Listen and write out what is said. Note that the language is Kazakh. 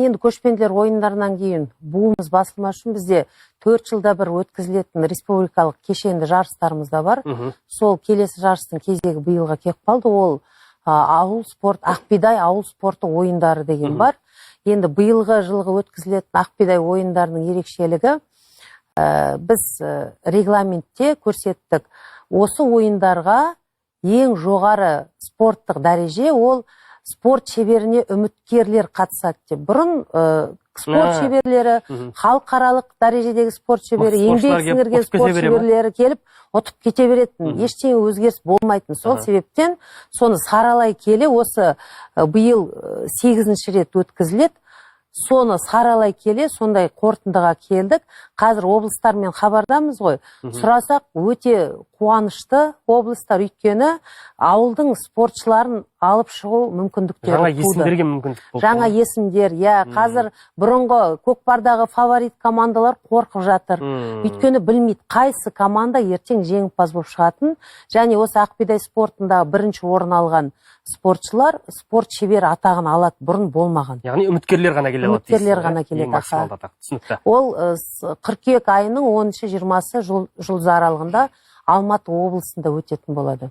енді көшпенділер ойындарынан кейін буымыз басылмас үшін бізде 4 жылда бір өткізілетін республикалық кешенді жарыстарымыз да бар. Сол келесі жарыстың кезегі биылға келіп қалды. Ол ауыл спорт, Ақбидай ауыл спорты ойындары деген бар. Енді биылғы жылғы өткізілетін Ақбидай ойындарының ерекшелігі біз регламентте көрсеттік. Осы ойындарға ең жоғары спорттық дәреже ол спорт шеберіне үміткерлер қатысады деп. Бұрын спорт шеберлері, халықаралық дәрежедегі спорт шебері, еңбек сіңірген спорт шеберлері келіп ұтып кете беретін. Ештеңе өзгеріс болмайтын. Сол себептен соны саралай келе осы биыл 8-ші рет өткізіледі. Соны саралай келе сондай қорытындыға келдік. Қазір облыстармен хабардамыз ғой. Сұрасақ өте қуанышты облыстар, өйткені ауылдың спортшыларын алып шығу мүмкіндіктері туды. Жаңа есімдерге мүмкіндік болды. Жаңа есімдер, қазір бұрынғы көкпардағы фаворит командалар қорқып жатыр. Өйткені білмейді, қайсы команда ертең жеңімпаз болып шығатын. Және осы Ақбидай спортында бірінші орын алған спортшылар спорт шебері атағын алады, бұрын болмаған. Яғни үміткерлер ғана келе алады. Үміткерлер ғана келеді. Түсінікті. Ол қыркүйек айының 10-20 жұлдыз аралығында Алматы облысында өтетін болады.